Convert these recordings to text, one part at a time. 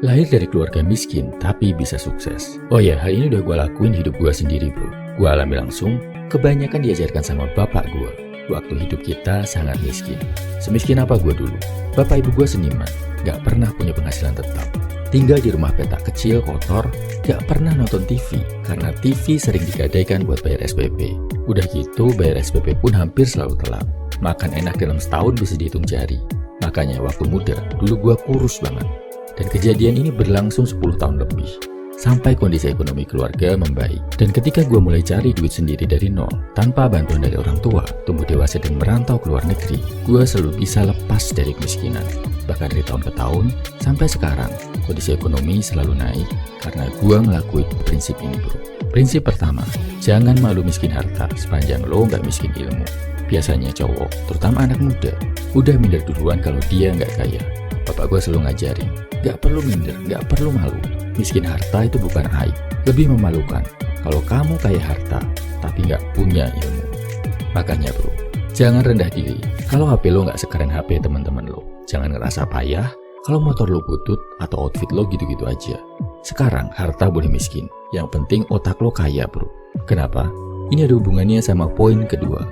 Lahir dari keluarga miskin, tapi bisa sukses. Oh ya, hal ini udah gue lakuin hidup gue sendiri bro. Gue alami langsung, kebanyakan diajarkan sama bapak gue. Waktu hidup kita sangat miskin. Semiskin apa gue dulu? Bapak ibu gue seniman, gak pernah punya penghasilan tetap. Tinggal di rumah petak kecil, kotor, gak pernah nonton TV, karena TV sering digadaikan buat bayar SPP. Udah gitu, bayar SPP pun hampir selalu telat. Makan enak dalam setahun bisa dihitung jari. Makanya waktu muda, dulu gue kurus banget. Dan kejadian ini berlangsung 10 tahun lebih. Sampai kondisi ekonomi keluarga membaik. Dan ketika gue mulai cari duit sendiri dari nol, tanpa bantuan dari orang tua, tumbuh dewasa dan merantau ke luar negeri, gue selalu bisa lepas dari kemiskinan. Bahkan dari tahun ke tahun, sampai sekarang, kondisi ekonomi selalu naik karena gue ngelakuin prinsip ini bro. Prinsip pertama, jangan malu miskin harta sepanjang lo nggak miskin ilmu. Biasanya cowok, terutama anak muda, udah minder duluan kalau dia nggak kaya. Bapak gue selalu ngajarin, gak perlu minder, gak perlu malu. Miskin harta itu bukan aib, lebih memalukan kalau kamu kaya harta tapi gak punya ilmu. Makanya bro, jangan rendah diri kalau HP lo gak sekeren HP teman-teman lo. Jangan ngerasa payah kalau motor lo butut atau outfit lo gitu-gitu aja. Sekarang harta boleh miskin, yang penting otak lo kaya bro. Kenapa? Ini ada hubungannya sama poin kedua.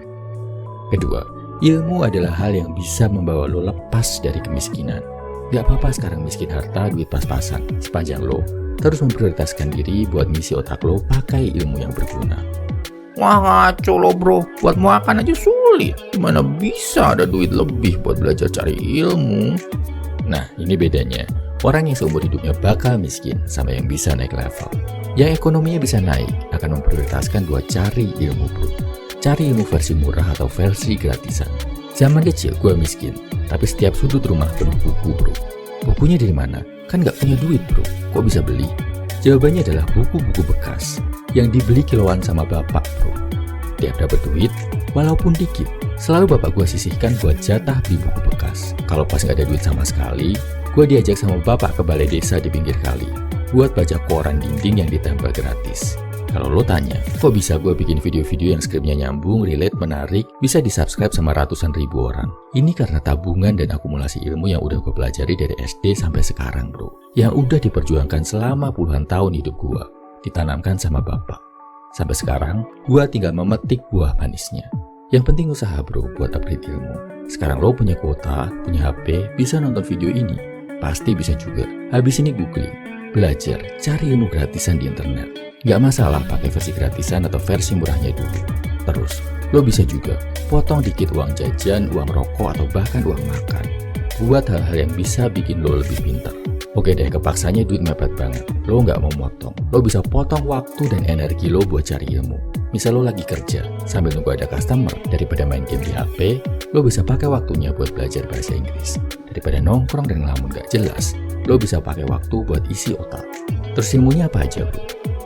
Kedua, ilmu adalah hal yang bisa membawa lo lepas dari kemiskinan. Gak apa-apa sekarang miskin harta, duit pas-pasan, sepanjang lo terus memprioritaskan diri buat ngisi otak lo pakai ilmu yang berguna. Wah ngaco lo bro, buat makan aja sulit. Gimana bisa ada duit lebih buat belajar cari ilmu? Nah ini bedanya, orang yang seumur hidupnya bakal miskin sama yang bisa naik level. Yang ekonominya bisa naik akan memprioritaskan buat cari ilmu bro. Cari ilmu versi murah atau versi gratisan. Zaman kecil gue miskin, tapi setiap sudut rumah penuh buku bro. Bukunya dari mana? Kan gak punya duit bro, kok bisa beli? Jawabannya adalah buku-buku bekas yang dibeli kiloan sama bapak bro. Tiap dapat duit, walaupun dikit, selalu bapak gue sisihkan buat jatah beli buku bekas. Kalau pas gak ada duit sama sekali, gue diajak sama bapak ke balai desa di pinggir kali buat baca koran dinding yang ditempel gratis. Kalau lo tanya, kok bisa gue bikin video-video yang skripnya nyambung, relate, menarik, bisa di-subscribe sama ratusan ribu orang? Ini karena tabungan dan akumulasi ilmu yang udah gue pelajari dari SD sampai sekarang bro. Yang udah diperjuangkan selama puluhan tahun hidup gue, ditanamkan sama bapak. Sampai sekarang, gue tinggal memetik buah manisnya. Yang penting usaha bro buat upgrade ilmu. Sekarang lo punya kuota, punya HP, bisa nonton video ini. Pasti bisa juga. Habis ini googling, belajar, cari ilmu gratisan di internet. Gak masalah pakai versi gratisan atau versi murahnya dulu. Terus, lo bisa juga potong dikit uang jajan, uang rokok, atau bahkan uang makan. Buat hal-hal yang bisa bikin lo lebih pintar. Oke deh, kepaksanya duit mepet banget. Lo gak mau motong. Lo bisa potong waktu dan energi lo buat cari ilmu. Misal lo lagi kerja, sambil nunggu ada customer, daripada main game di HP, lo bisa pakai waktunya buat belajar bahasa Inggris. Daripada nongkrong dan ngelamun gak jelas, lo bisa pakai waktu buat isi otak. Terus ilmunya apa aja bro?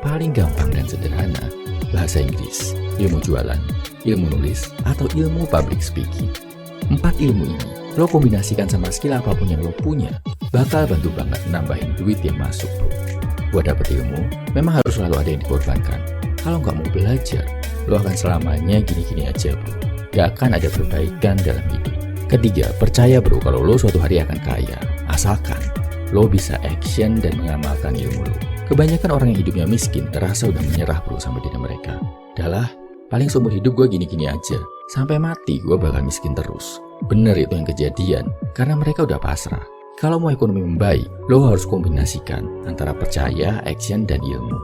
Paling gampang dan sederhana, bahasa Inggris, ilmu jualan, ilmu nulis, atau ilmu public speaking. 4 ilmu ini, lo kombinasikan sama skill apapun yang lo punya, bakal bantu banget nambahin duit yang masuk bro. Buat dapet ilmu, memang harus selalu ada yang dikorbankan. Kalau nggak mau belajar, lo akan selamanya gini-gini aja bro. Gak akan ada perbaikan dalam hidup. Ketiga, percaya bro kalau lo suatu hari akan kaya, asalkan lo bisa action dan mengamalkan ilmu lo. Kebanyakan orang yang hidupnya miskin terasa udah menyerah bro sama diri mereka. Udahlah, paling seumur hidup gue gini-gini aja. Sampai mati gue bakal miskin terus. Bener itu yang kejadian, karena mereka udah pasrah. Kalau mau ekonomi membaik, lo harus kombinasikan antara percaya, action, dan ilmu.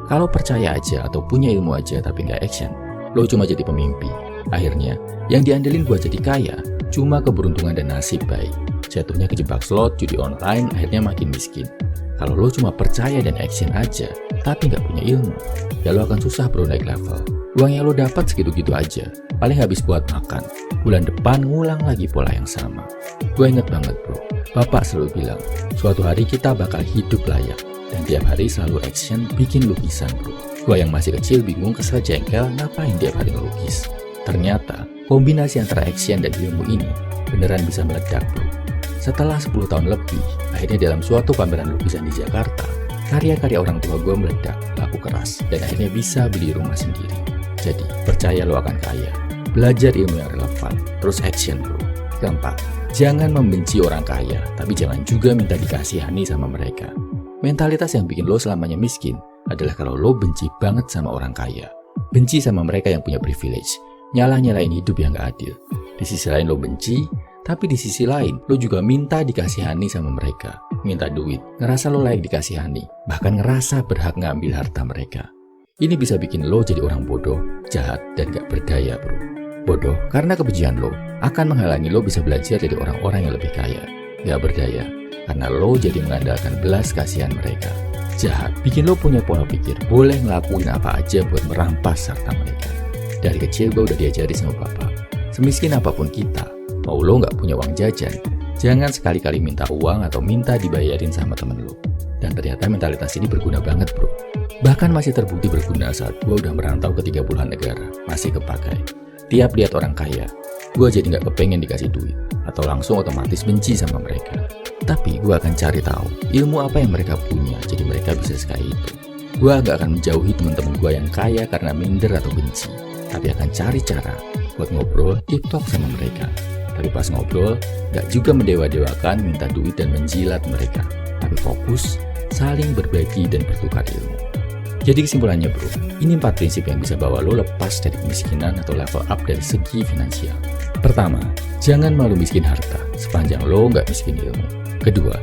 Kalau percaya aja atau punya ilmu aja tapi nggak action, lo cuma jadi pemimpi. Akhirnya, yang diandelin buat jadi kaya cuma keberuntungan dan nasib baik. Jatuhnya kejebak slot, judi online, akhirnya makin miskin. Kalau lo cuma percaya dan action aja, tapi nggak punya ilmu, ya lo akan susah bro naik level. Uang yang lo dapat segitu-gitu aja, paling habis buat makan. Bulan depan ngulang lagi pola yang sama. Gue inget banget bro, bapak selalu bilang, suatu hari kita bakal hidup layak. Dan tiap hari selalu action bikin lukisan bro. Gue yang masih kecil bingung, kesel, jengkel, ngapain tiap hari ngelukis. Ternyata, kombinasi antara action dan ilmu ini beneran bisa meledak bro. Setelah 10 tahun lebih, akhirnya dalam suatu pameran lukisan di Jakarta, karya-karya orang tua gue meledak, laku keras, dan akhirnya bisa beli rumah sendiri. Jadi, percaya lo akan kaya. Belajar ilmu yang relevan, terus action bro. Keempat, jangan membenci orang kaya, tapi jangan juga minta dikasihani sama mereka. Mentalitas yang bikin lo selamanya miskin adalah kalau lo benci banget sama orang kaya. Benci sama mereka yang punya privilege. Nyalah-nyalain hidup yang gak adil. Di sisi lain lo benci, tapi di sisi lain lo juga minta dikasihani sama mereka. Minta duit, ngerasa lo layak dikasihani. Bahkan ngerasa berhak ngambil harta mereka. Ini bisa bikin lo jadi orang bodoh, jahat, dan gak berdaya bro. Bodoh karena kebencian lo akan menghalangi lo bisa belajar dari orang-orang yang lebih kaya. Gak berdaya karena lo jadi mengandalkan belas kasihan mereka. Jahat, bikin lo punya pola pikir boleh ngelakuin apa aja buat merampas harta mereka. Dari kecil gue udah diajari sama bapak, semiskin apapun kita, mau lo gak punya uang jajan, jangan sekali-kali minta uang atau minta dibayarin sama temen lo. Dan ternyata mentalitas ini berguna banget bro. Bahkan masih terbukti berguna saat gue udah merantau ke 30-an negara, masih kepakai. Tiap lihat orang kaya, gue jadi gak kepengen dikasih duit, atau langsung otomatis benci sama mereka. Tapi gue akan cari tahu ilmu apa yang mereka punya, jadi mereka bisa sekaya itu. Gue gak akan menjauhi teman-teman gue yang kaya karena minder atau benci, tapi akan cari cara buat ngobrol deep talk sama mereka. Tapi pas ngobrol, gak juga mendewa-dewakan minta duit dan menjilat mereka, tapi fokus, saling berbagi dan bertukar ilmu. Jadi kesimpulannya bro, ini 4 prinsip yang bisa bawa lo lepas dari kemiskinan atau level up dari segi finansial. Pertama, jangan malu miskin harta sepanjang lo nggak miskin ilmu. Kedua,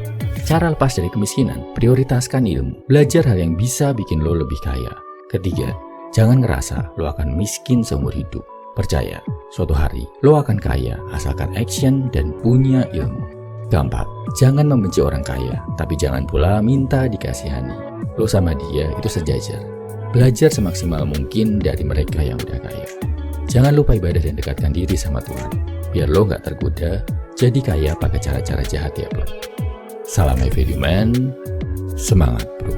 cara lepas dari kemiskinan, prioritaskan ilmu. Belajar hal yang bisa bikin lo lebih kaya. Ketiga, jangan ngerasa lo akan miskin seumur hidup. Percaya, suatu hari lo akan kaya asalkan action dan punya ilmu. Keempat, jangan membenci orang kaya, tapi jangan pula minta dikasihani. Lo sama dia itu sejajar. Belajar semaksimal mungkin dari mereka yang udah kaya. Jangan lupa ibadah dan dekatkan diri sama Tuhan. Biar lo gak tergoda jadi kaya pakai cara-cara jahat ya bro. Salam value man, semangat bro.